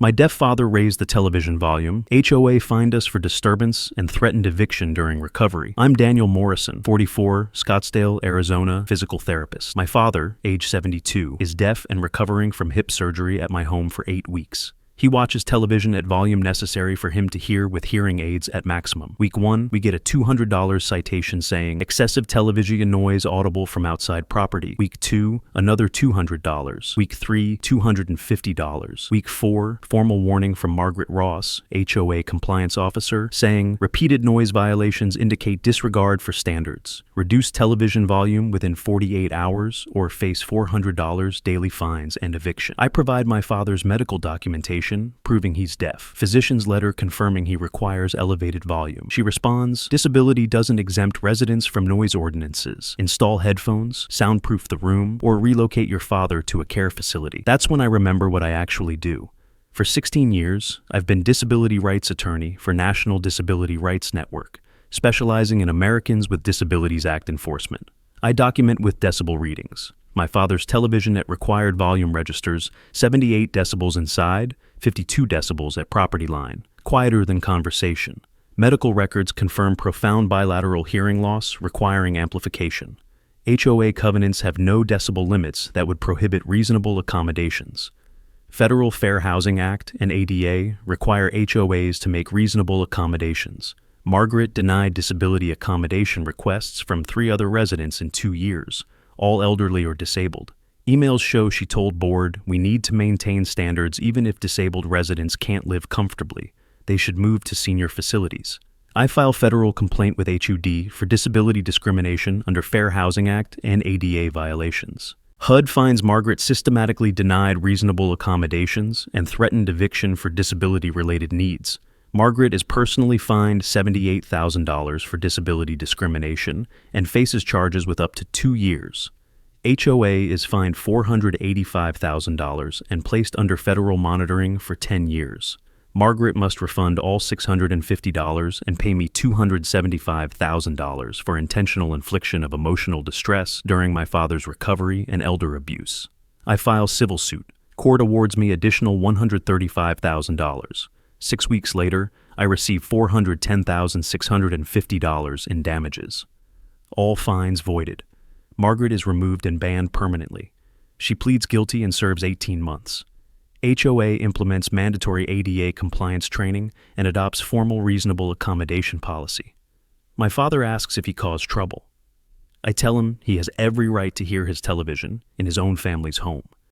My deaf father raised the television volume. HOA fined us for disturbance and threatened eviction during recovery. I'm Daniel Morrison, 44, Scottsdale, Arizona, physical therapist. My father, age 72, is deaf and recovering from hip surgery at my home for 8 weeks. He watches television at volume necessary for him to hear with hearing aids at maximum. Week 1, we get a $200 citation saying, excessive television noise audible from outside property. Week 2, another $200. Week 3, $250. Week 4, formal warning from Margaret Ross, HOA compliance officer, saying, repeated noise violations indicate disregard for standards. Reduce television volume within 48 hours or face $400 daily fines and eviction. I provide my father's medical documentation proving he's deaf. Physician's letter confirming he requires elevated volume. She responds, disability doesn't exempt residents from noise ordinances. Install headphones, soundproof the room, or relocate your father to a care facility. That's when I remember what I actually do. For 16 years, I've been disability rights attorney for National Disability Rights Network, specializing in Americans with Disabilities Act enforcement. I document with decibel readings. My father's television at required volume registers 78 decibels inside, 52 decibels at property line, quieter than conversation. Medical records confirm profound bilateral hearing loss requiring amplification. HOA covenants have no decibel limits that would prohibit reasonable accommodations. Federal Fair Housing Act and ADA require HOAs to make reasonable accommodations. Margaret denied disability accommodation requests from 3 other residents in 2 years, all elderly or disabled. Emails show she told board, we need to maintain standards even if disabled residents can't live comfortably. They should move to senior facilities. I file federal complaint with HUD for disability discrimination under Fair Housing Act and ADA violations. HUD finds Margaret systematically denied reasonable accommodations and threatened eviction for disability-related needs. Margaret is personally fined $78,000 for disability discrimination and faces charges with up to 2 years. HOA is fined $485,000 and placed under federal monitoring for 10 years. Margaret must refund all $650 and pay me $275,000 for intentional infliction of emotional distress during my father's recovery and elder abuse. I file civil suit. Court awards me additional $135,000. 6 weeks later, I receive $410,650 in damages. All fines voided. Margaret is removed and banned permanently. She pleads guilty and serves 18 months. HOA implements mandatory ADA compliance training and adopts formal reasonable accommodation policy. My father asks if he caused trouble. I tell him he has every right to hear his television in his own family's home.